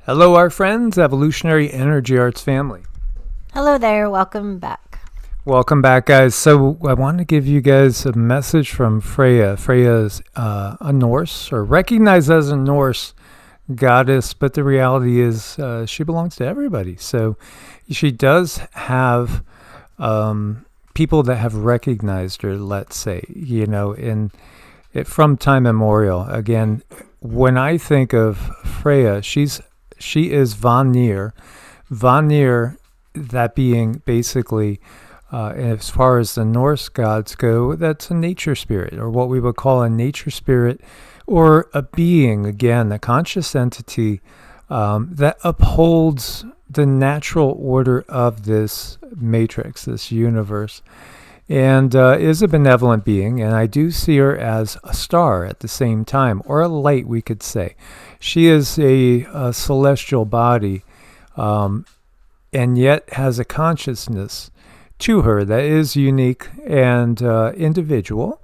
Hello, our friends, Evolutionary Energy Arts family. Hello there, welcome back. Welcome back, guys. So I want to give you guys a message from Freya. Freya is a Norse, or recognized as a Norse goddess, but the reality is she belongs to everybody. So she does have people that have recognized her, let's say, from time immemorial. Again, when I think of Freya, she is Vanir. Vanir, that being basically, as far as the Norse gods go, that's a nature spirit, or what we would call a nature spirit, or a being, again, a conscious entity that upholds the natural order of this matrix, this universe, and is a benevolent being. And I do see her as a star at the same time, or a light, we could say. She is a celestial body, and yet has a consciousness to her that is unique and individual,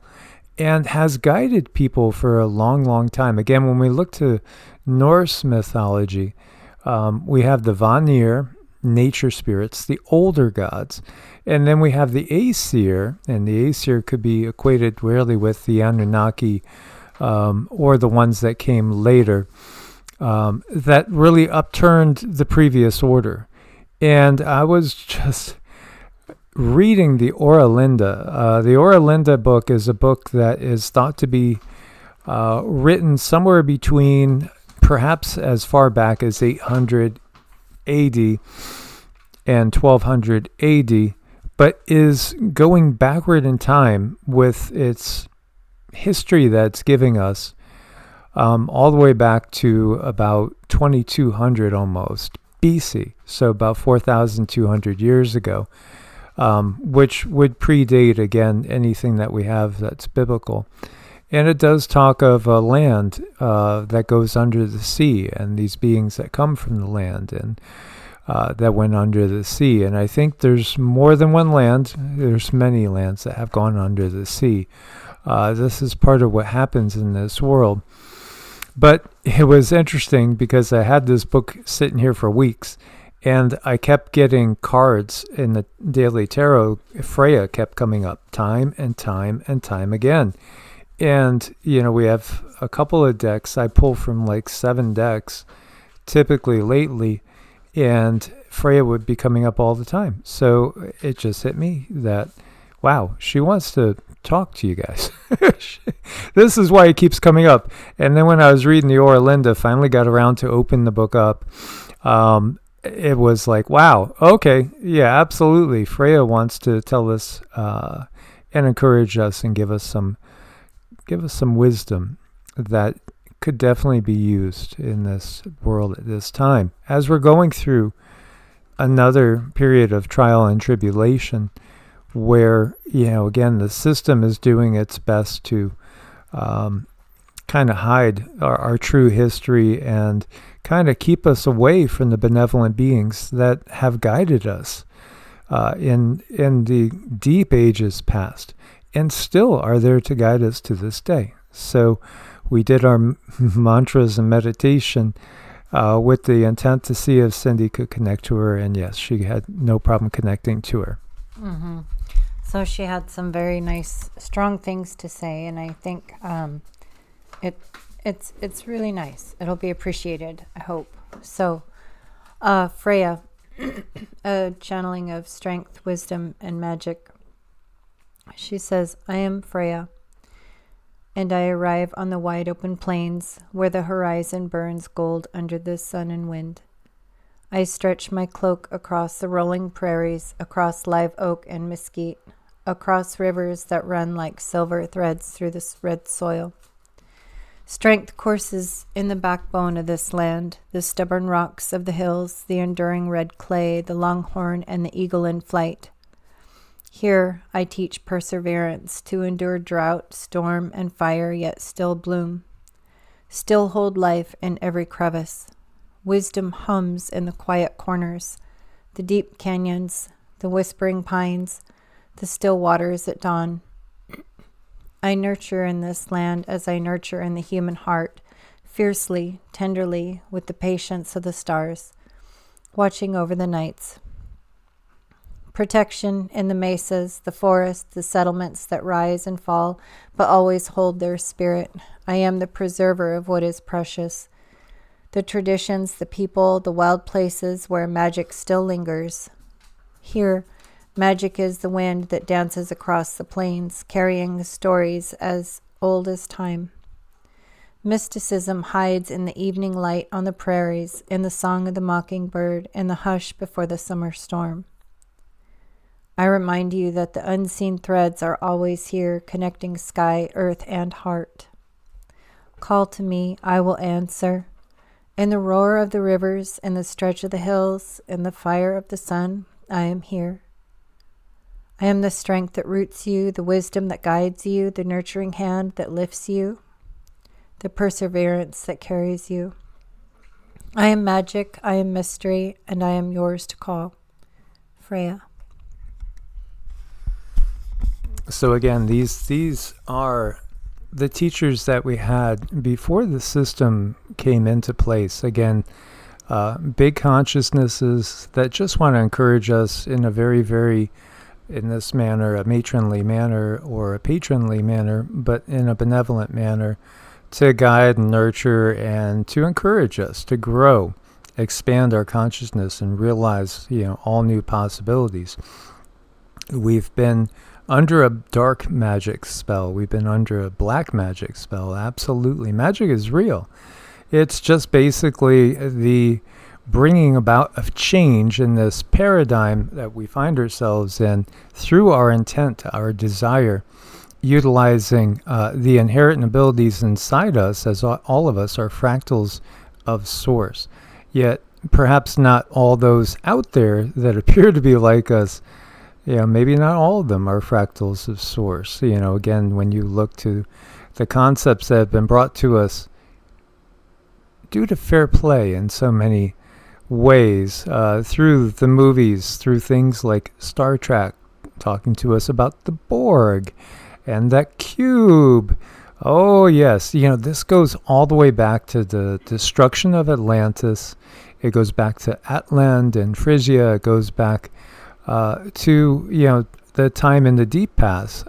and has guided people for a long, long time. Again, when we look to Norse mythology, we have the Vanir, nature spirits, the older gods, and then we have the Aesir, and the Aesir could be equated really with the Anunnaki, or the ones that came later, that really upturned the previous order. And I was just reading the Aura-Linda. The Aura-Linda book is a book that is thought to be written somewhere between perhaps as far back as 800 AD and 1200 AD, but is going backward in time with its history that's giving us all the way back to about 2200 almost BC, so about 4,200 years ago, which would predate, again, anything that we have that's biblical. And it does talk of a land that goes under the sea, and these beings that come from the land and that went under the sea. And I think there's more than one land. There's many lands that have gone under the sea. This is part of what happens in this world. But it was interesting because I had this book sitting here for weeks, and I kept getting cards in the Daily Tarot. Freya kept coming up time and time and time again. And, we have a couple of decks. I pull from like 7 decks, typically lately, and Freya would be coming up all the time. So it just hit me that, wow, she wants to talk to you guys. This is why it keeps coming up. And then when I was reading the Aura-Linda, finally got around to open the book up, it was like, wow, okay, yeah, absolutely. Freya wants to tell us and encourage us and give us some wisdom that could definitely be used in this world at this time, as we're going through another period of trial and tribulation, where, again, the system is doing its best to kind of hide our true history and kind of keep us away from the benevolent beings that have guided us in the deep ages past, and still are there to guide us to this day. So we did our mantras and meditation with the intent to see if Cindy could connect to her, and yes, she had no problem connecting to her. Mm-hmm. So she had some very nice, strong things to say, and I think it's really nice. It'll be appreciated, I hope. So, Freya, a channeling of strength, wisdom, and magic. She says, I am Freya, and I arrive on the wide open plains where the horizon burns gold under the sun and wind. I stretch my cloak across the rolling prairies, across live oak and mesquite, across rivers that run like silver threads through this red soil. Strength courses in the backbone of this land, the stubborn rocks of the hills, the enduring red clay, the longhorn, and the eagle in flight. Here I teach perseverance to endure drought, storm, and fire, yet still bloom. Still hold life in every crevice. Wisdom hums in the quiet corners, the deep canyons, the whispering pines, the still waters at dawn. I nurture in this land as I nurture in the human heart, fiercely, tenderly, with the patience of the stars, watching over the nights. Protection in the mesas, the forests, the settlements that rise and fall, but always hold their spirit. I am the preserver of what is precious. The traditions, the people, the wild places where magic still lingers. Here, magic is the wind that dances across the plains, carrying stories as old as time. Mysticism hides in the evening light on the prairies, in the song of the mockingbird, in the hush before the summer storm. I remind you that the unseen threads are always here, connecting sky, earth, and heart. Call to me, I will answer. In the roar of the rivers, in the stretch of the hills, in the fire of the sun, I am here. I am the strength that roots you, the wisdom that guides you, the nurturing hand that lifts you, the perseverance that carries you. I am magic, I am mystery, and I am yours to call. Freya. So again, these are the teachers that we had before the system came into place. Again, big consciousnesses that just want to encourage us in a very, very, in this manner, a matronly manner or a patronly manner, but in a benevolent manner, to guide and nurture and to encourage us to grow, expand our consciousness and realize, all new possibilities. We've been under a dark magic spell. We've been under a black magic spell. Absolutely. Magic is real. It's just basically the bringing about of change in this paradigm that we find ourselves in through our intent, our desire, utilizing the inherent abilities inside us, as all of us are fractals of Source. Yet perhaps not all those out there that appear to be like us. Maybe not all of them are fractals of Source. Again, when you look to the concepts that have been brought to us due to fair play in so many ways, through the movies, through things like Star Trek, talking to us about the Borg and that cube. Oh, yes. This goes all the way back to the destruction of Atlantis. It goes back to Atland and Phrygia. It goes back to the time in the deep past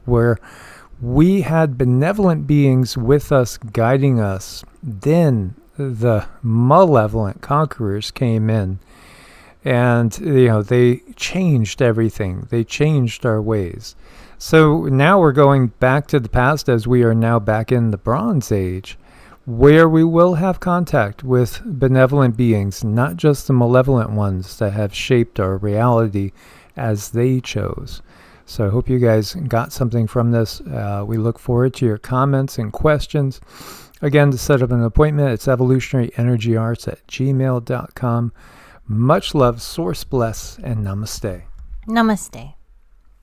where we had benevolent beings with us, guiding us. Then the malevolent conquerors came in, and they changed everything. They changed our ways. So now we're going back to the past, as we are now back in the Bronze Age, where we will have contact with benevolent beings, not just the malevolent ones that have shaped our reality as they chose. So I hope you guys got something from this. We look forward to your comments and questions. Again, to set up an appointment, it's evolutionaryenergyarts@gmail.com. Much love, Source bless, and namaste. Namaste.